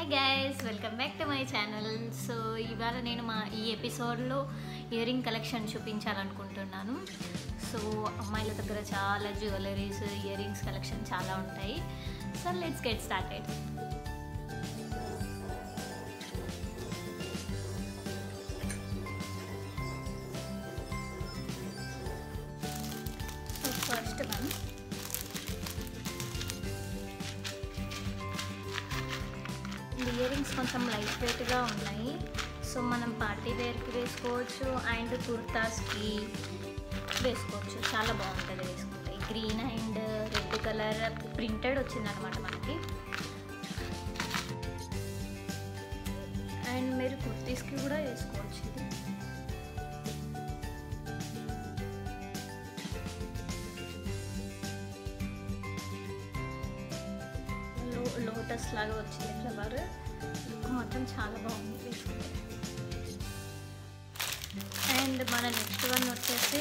Hi guys, welcome back to my channel. So ఇవాళ నేను ఈ ఎపిసోడ్లో ఇయర్ రింగ్ కలెక్షన్ చూపించాలనుకుంటున్నాను. సో అమ్మాయిల దగ్గర చాలా జ్యువెలరీస్, ఇయర్ రింగ్స్ కలెక్షన్ చాలా ఉంటాయి. So let's get started. So first one, ear rings కొంచెం లైట్ వెయిట్గా ఉన్నాయి. సో మనం పార్టీ వేర్కి వేసుకోవచ్చు అండ్ కుర్తాస్కి వేసుకోవచ్చు. చాలా బాగుంటుంది వేసుకుంటే. Green and red colour printed వచ్చిందనమాట మనకి. అండ్ మీరు కుర్తీస్కి కూడా వేసుకోవచ్చు. ఇది లోటస్ లాగా వచ్చింది ఫ్లవర్. మొత్తం చాలా బాగుంది వేసుకుంటే. అండ్ మన నెక్స్ట్ వన్ వచ్చేసి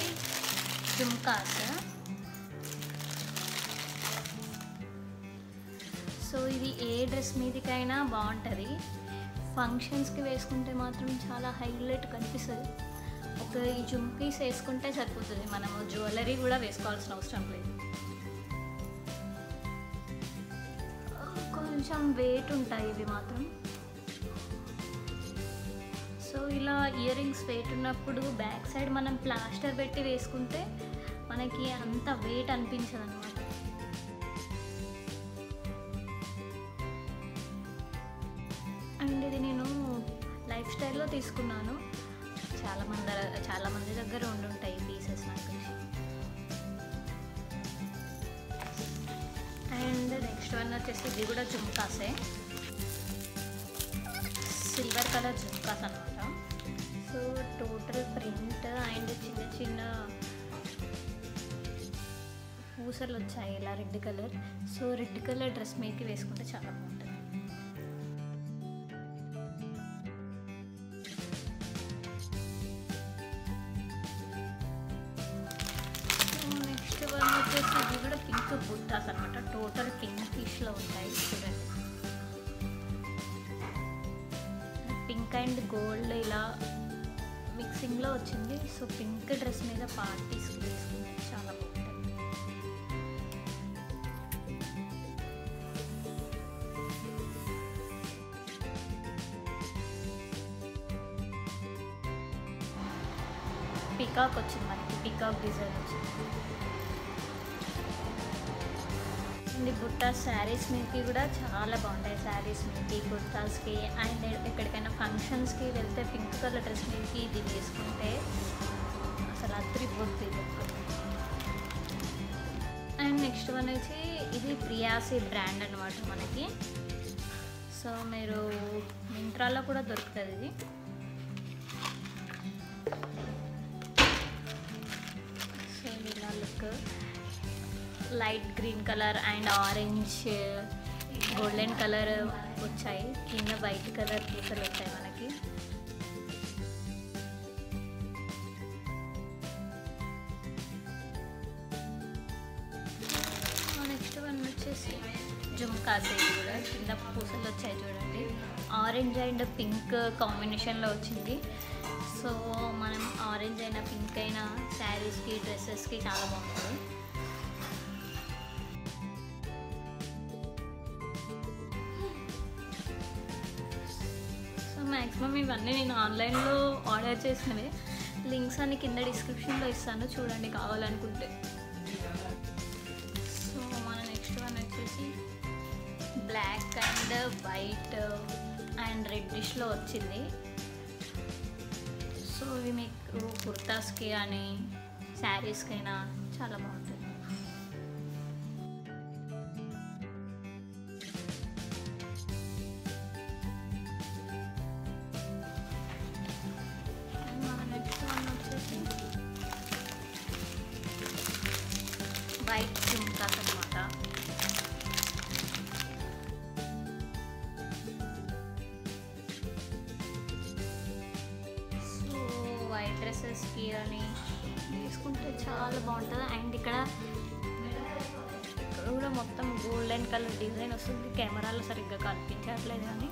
జుమ్కాస్. సో ఇది ఏ డ్రెస్ మీదకైనా బాగుంటుంది. ఫంక్షన్స్కి వేసుకుంటే మాత్రం చాలా హైలైట్ కనిపిస్తుంది. ఈ జుమ్కీస్ వేసుకుంటే సరిపోతుంది, మనము జ్యువెలరీ కూడా వేసుకోవాల్సిన అవసరం లేదు. కొంచెం వెయిట్ ఉంటాయి ఇవి మాత్రం. సో ఇలా ఇయర్ రింగ్స్ వెయిట్ ఉన్నప్పుడు బ్యాక్ సైడ్ మనం ప్లాస్టర్ పెట్టి వేసుకుంటే మనకి అంత వెయిట్ అనిపించదు అనమాట. అండ్ ఇది నేను లైఫ్ స్టైల్లో తీసుకున్నాను. చాలా మంది దగ్గర ఉండుంటాయి పీసెస్ నాకు. అండ్ నెక్స్ట్ వన్ వచ్చేసి ఇది కూడా జుమ్కాసే, సిల్వర్ కలర్ జుమ్కాస్ అనమాట. సో టోటల్ ప్రింట్ అండ్ చిన్న చిన్న పూసలు వచ్చాయి ఇలా red colour. So red colour dress మీదకి వేసుకుంటే చాలా బాగుంటుంది. నెక్స్ట్ వన్ వచ్చేసి ఇది కూడా పింక్ బుట్టాస్ అనమాట. టోటల్ పింక్ ఫిష్లో ఉంటాయి చూడండి. పింక్ అండ్ గోల్డ్ ఇలా మిక్సింగ్లో వచ్చింది. సో పింక్ డ్రెస్ మీద పార్టీస్కి వేసుకుంటే చాలా బాగుంటుంది. పికాక్ వచ్చింది మనకి, పికాక్ డిజైన్ వచ్చింది. ఈ బుట్టా శారీస్ మీదకి కూడా చాలా బాగుంటాయి. శారీస్ మీదకి, కుర్తాస్కి అండ్ ఎక్కడికైనా ఫంక్షన్స్కి వెళ్తే పింక్ కలర్ డ్రెస్ మీదకి ఇది వేసుకుంటే అసలు అదిరిపోతుంది. అండ్ నెక్స్ట్ వన్ వచ్చి ఇది ప్రియాసి బ్రాండ్ అనమాట మనకి. సో మీరు మింత్రాలో కూడా దొరుకుతుంది ఇది. సో ఇలా look light green colour and orange golden colour వచ్చాయి. కింద వైట్ కలర్ పూసలు వచ్చాయి మనకి. నెక్స్ట్ వన్ వచ్చేసి జుమ్కాస్. ఇది కూడా కింద పూసలు వచ్చాయి చూడండి. ఆరెంజ్ అండ్ పింక్ కాంబినేషన్లో వచ్చింది. సో మనం ఆరెంజ్ అయినా పింక్ అయినా శారీస్కి, డ్రెస్సెస్కి చాలా బాగుంటుంది. మ్యాక్సిమం ఇవన్నీ నేను ఆన్లైన్లో ఆర్డర్ చేసినవి. లింక్స్ అన్ని కింద డిస్క్రిప్షన్లో ఇస్తాను, చూడండి కావాలనుకుంటే. సో మన నెక్స్ట్ వన్ వచ్చేసి బ్లాక్ అండ్ వైట్ అండ్ రెడ్డిష్లో వచ్చింది. సో ఇవి మీకు కుర్తాస్కి కానీ శారీస్కైనా చాలా బాగుంటుంది. వైట్ జుమ్కాస్ అనమాట. సో వైట్ డ్రెస్సెస్కి అని వేసుకుంటే చాలా బాగుంటుంది. అండ్ ఇక్కడ కూడా మొత్తం గోల్డెన్ కలర్ డిజైన్ వస్తుంది. కెమెరాలో సరిగ్గా కనిపించట్లేదు కానీ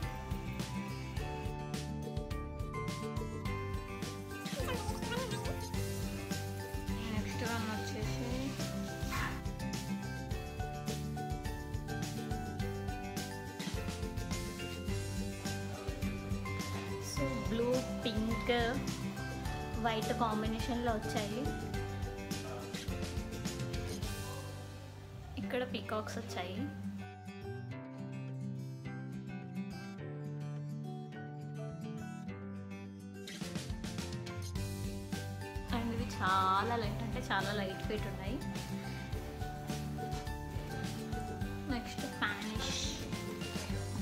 బ్లూ, పింక్, వైట్ కాంబినేషన్లో వచ్చాయి. ఇక్కడ పీకాక్స్ వచ్చాయి. అండ్ ఇవి చాలా లైట్, అంటే చాలా లైట్ వెయిట్ ఉన్నాయి. Next Spanish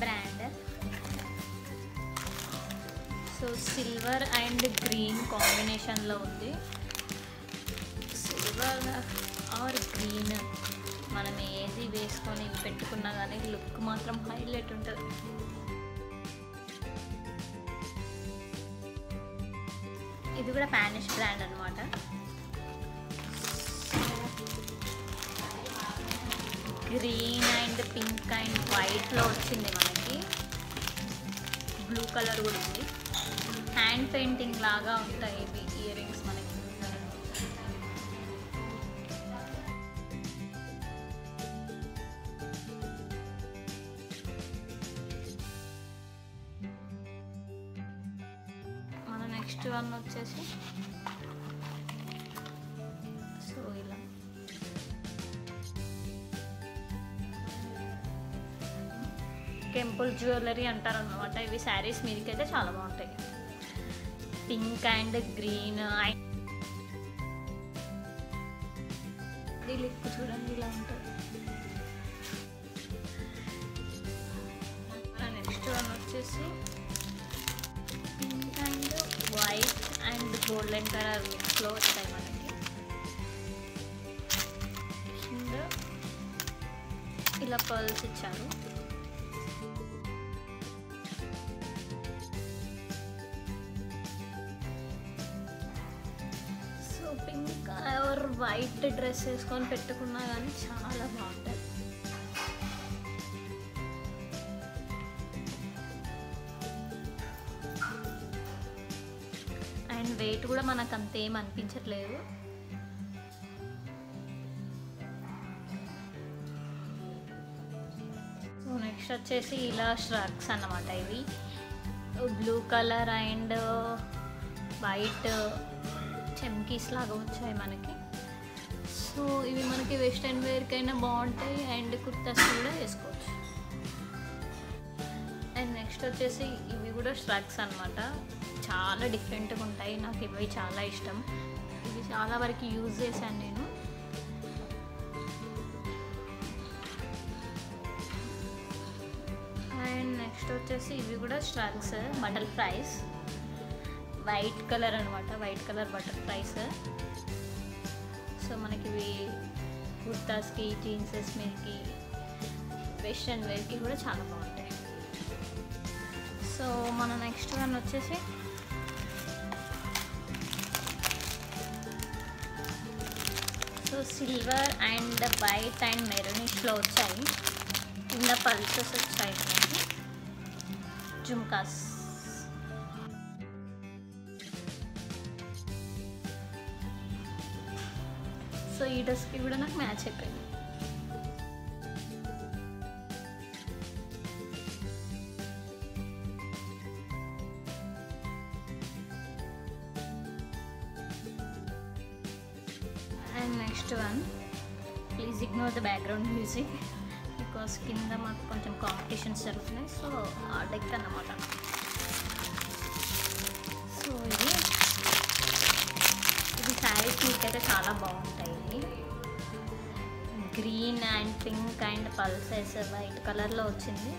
brand. So silver and green కాంబినేషన్లో ఉంది. సిల్వర్ ఆర్ గ్రీన్ మనం ఏది వేసుకొని పెట్టుకున్నా కానీ లుక్ మాత్రం హైలైట్ ఉంటుంది. ఇది కూడా స్పానిష్ బ్రాండ్ అనమాట. గ్రీన్ అండ్ పింక్ అండ్ వైట్లో వచ్చింది మనకి. బ్లూ కలర్ కూడా ఉంది. హ్యాండ్ పెయింటింగ్ లాగా ఉంటాయి ఇవి ఇయర్ రింగ్స్ మనకి. మన నెక్స్ట్ వన్ వచ్చేసి సో ఇలా టెంపుల్ జ్యువెలరీ అంటారు అన్నమాట. ఇవి శారీస్ మీదకి అయితే చాలా బాగుంటాయి. Pink and green. లుక్ చూడండి ఇలా ఉంటుంది. నెక్స్ట్ వన్ వచ్చేసి pink and white and golden colour మిక్స్లో వచ్చాయి మనకి. కింద ఇలా పర్ల్స్ ఇచ్చారు. పింక్ ఆర్ వైట్ డ్రెస్ వేసుకొని పెట్టుకున్నా కానీ చాలా బాగుంటుంది. అండ్ వెయిట్ కూడా మనకు అంతేం అనిపించట్లేదు. సో నెక్స్ట్ వచ్చేసి ఇలా ష్రగ్స్ అన్నమాట. ఇవి బ్లూ కలర్ అండ్ వైట్ చెమ్కీస్ లాగా వచ్చాయి మనకి. సో ఇవి మనకి వెస్ట్రన్ వేర్కైనా బాగుంటాయి అండ్ కుర్తాస్ కూడా వేసుకోవచ్చు. అండ్ నెక్స్ట్ వచ్చేసి ఇవి కూడా ష్రగ్స్ అనమాట. చాలా డిఫరెంట్గా ఉంటాయి. నాకు ఇవి చాలా ఇష్టం. ఇవి చాలా వరకు యూజ్ చేశాను నేను. అండ్ నెక్స్ట్ వచ్చేసి ఇవి కూడా ష్రగ్స్ బటర్ఫ్లైస్. వైట్ కలర్ అనమాట. White colour butterflies. సో మనకి ఇవి కుర్తాస్కి, జీన్సెస్ మీదకి, వెస్ట్రన్ వేర్కి కూడా చాలా బాగుంటాయి. సో మన నెక్స్ట్ వన్ వచ్చేసి so silver and white and మెరూనిష్లో వచ్చాయి. కింద పల్సెస్ వచ్చాయి మనకి. జుమ్కాస్. సో ఈ డ్రెస్కి కూడా నాకు మ్యాచ్ అయిపోయింది. And next one, please ignore the background music because కింద మాకు కొంచెం కాంపిటీషన్స్ జరుగుతున్నాయి. సో ఆ డెక్ అన్నమాట. సో ఇది శారీస్ మీకైతే చాలా బాగుంటాయి. Green and pink and pulses white కలర్లో వచ్చింది.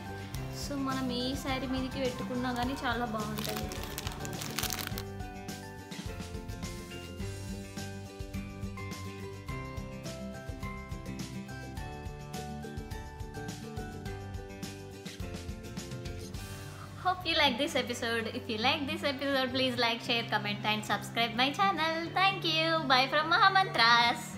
సో మనం ఈ శారీ మీదకి పెట్టుకున్నా కానీ చాలా బాగుంటుంది. Hope you like this episode. If you like this episode, please like, share, comment and subscribe my channel. Thank you. Bye from Mahamantras.